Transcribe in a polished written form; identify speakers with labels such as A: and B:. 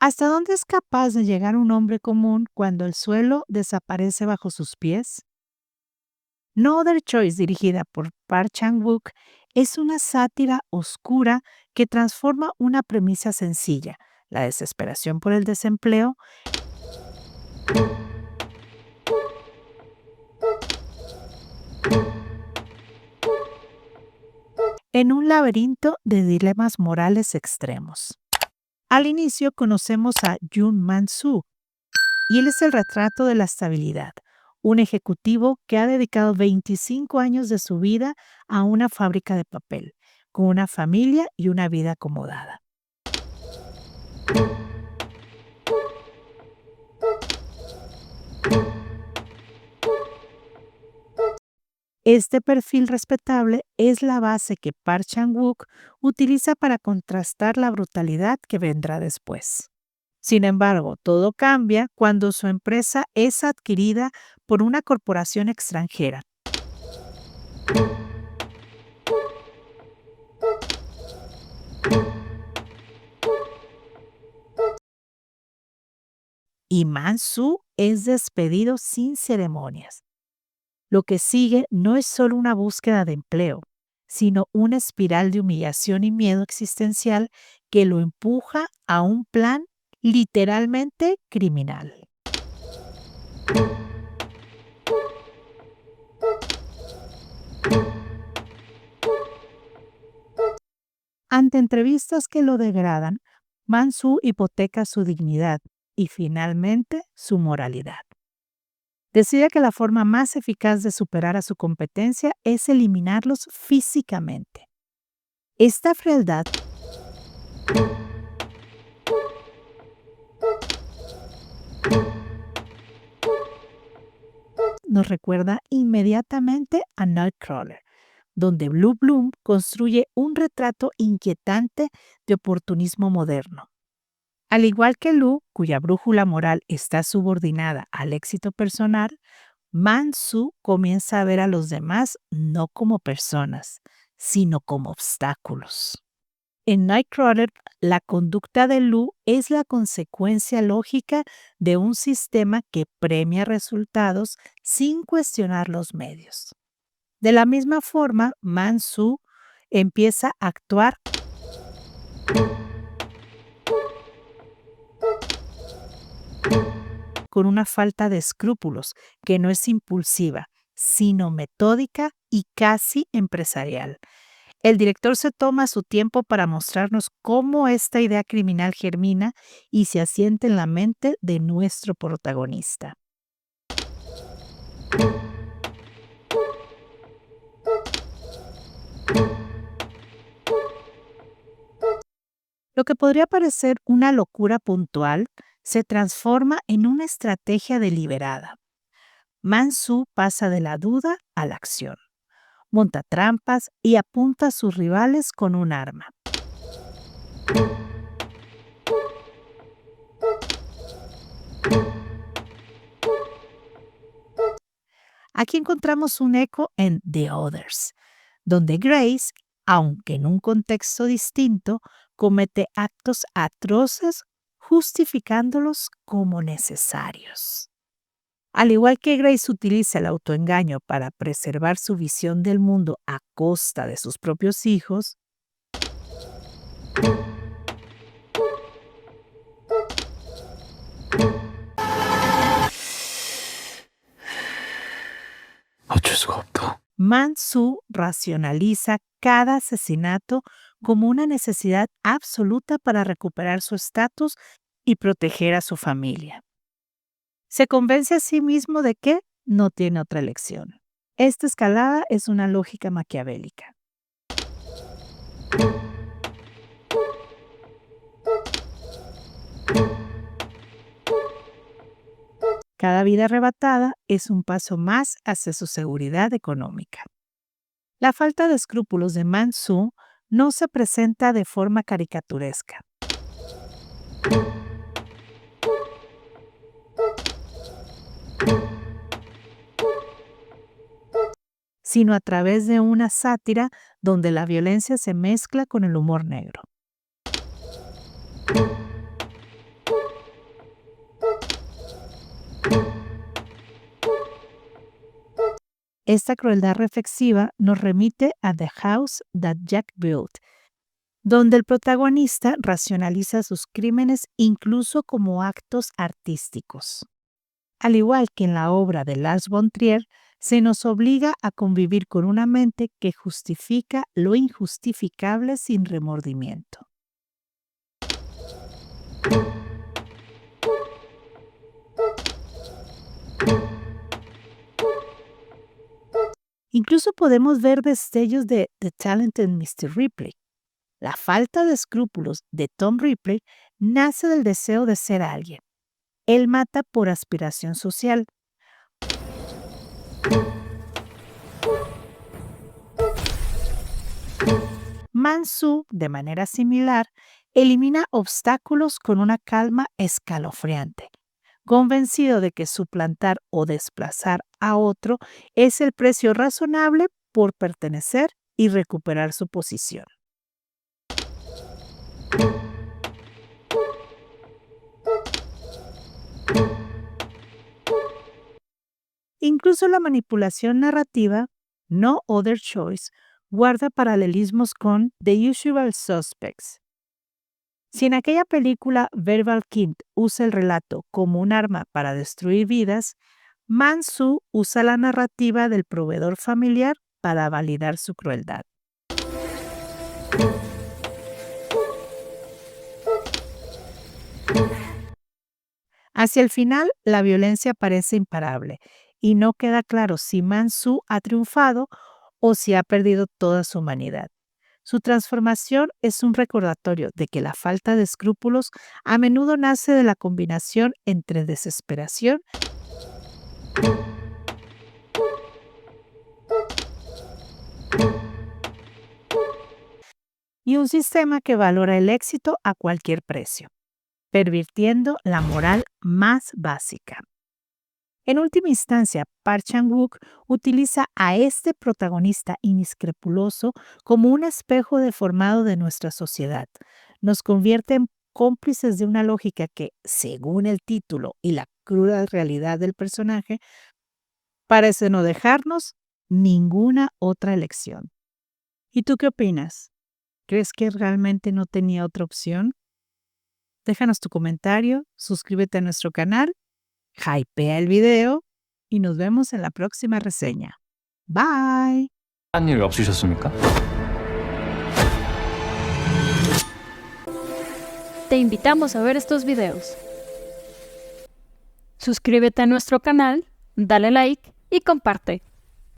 A: ¿Hasta dónde es capaz de llegar un hombre común cuando el suelo desaparece bajo sus pies? No Other Choice, dirigida por Park Chan-wook, es una sátira oscura que transforma una premisa sencilla, la desesperación por el desempleo, en un laberinto de dilemas morales extremos. Al inicio conocemos a Yoon Man-soo, y él es el retrato de la estabilidad, un ejecutivo que ha dedicado 25 años de su vida a una fábrica de papel, con una familia y una vida acomodada. Este perfil respetable es la base que Park Chan-wook utiliza para contrastar la brutalidad que vendrá después. Sin embargo, todo cambia cuando su empresa es adquirida por una corporación extranjera. Y Man-soo es despedido sin ceremonias. Lo que sigue no es solo una búsqueda de empleo, sino una espiral de humillación y miedo existencial que lo empuja a un plan literalmente criminal. Ante entrevistas que lo degradan, Man-soo hipoteca su dignidad y finalmente su moralidad. Decide que la forma más eficaz de superar a su competencia es eliminarlos físicamente. Esta frialdad nos recuerda inmediatamente a Nightcrawler, donde Blue Bloom construye un retrato inquietante de oportunismo moderno. Al igual que Lu, cuya brújula moral está subordinada al éxito personal, Man-soo comienza a ver a los demás no como personas, sino como obstáculos. En Nightcrawler, la conducta de Lu es la consecuencia lógica de un sistema que premia resultados sin cuestionar los medios. De la misma forma, Man-soo empieza a actuar con una falta de escrúpulos que no es impulsiva, sino metódica y casi empresarial. El director se toma su tiempo para mostrarnos cómo esta idea criminal germina y se asienta en la mente de nuestro protagonista. Lo que podría parecer una locura puntual se transforma en una estrategia deliberada. Man-soo pasa de la duda a la acción, monta trampas y apunta a sus rivales con un arma. Aquí encontramos un eco en The Others, donde Grace, aunque en un contexto distinto, comete actos atroces justificándolos como necesarios. Al igual que Grace utiliza el autoengaño para preservar su visión del mundo a costa de sus propios hijos,
B: 어쩔 수가 없다.
A: Man-soo racionaliza cada asesinato como una necesidad absoluta para recuperar su estatus y proteger a su familia. Se convence a sí mismo de que no tiene otra elección. Esta escalada es una lógica maquiavélica. Cada vida arrebatada es un paso más hacia su seguridad económica. La falta de escrúpulos de Man-soo no se presenta de forma caricaturesca. Sino a través de una sátira donde la violencia se mezcla con el humor negro. Esta crueldad reflexiva nos remite a The House That Jack Built, donde el protagonista racionaliza sus crímenes incluso como actos artísticos. Al igual que en la obra de Lars von Trier, se nos obliga a convivir con una mente que justifica lo injustificable sin remordimiento. Incluso podemos ver destellos de The Talented Mr. Ripley. La falta de escrúpulos de Tom Ripley nace del deseo de ser alguien. Él mata por aspiración social. Mansu, de manera similar, elimina obstáculos con una calma escalofriante, convencido de que suplantar o desplazar a otro es el precio razonable por pertenecer y recuperar su posición. Incluso la manipulación narrativa, No Other Choice, guarda paralelismos con The Usual Suspects. Si en aquella película Verbal Kint usa el relato como un arma para destruir vidas, Mansu usa la narrativa del proveedor familiar para validar su crueldad. Hacia el final, la violencia parece imparable y no queda claro si Mansu ha triunfado o si ha perdido toda su humanidad. Su transformación es un recordatorio de que la falta de escrúpulos a menudo nace de la combinación entre desesperación y un sistema que valora el éxito a cualquier precio, pervirtiendo la moral más básica. En última instancia, Park Chan-wook utiliza a este protagonista inescrupuloso como un espejo deformado de nuestra sociedad. Nos convierte en cómplices de una lógica que, según el título y la cruda realidad del personaje, parece no dejarnos ninguna otra elección. ¿Y tú qué opinas? ¿Crees que realmente no tenía otra opción? Déjanos tu comentario, suscríbete a nuestro canal, hypea el video y nos vemos en la próxima reseña. Bye.
B: 한 일 없으셨습니까?
C: Te invitamos a ver estos videos. Suscríbete a nuestro canal, dale like y comparte.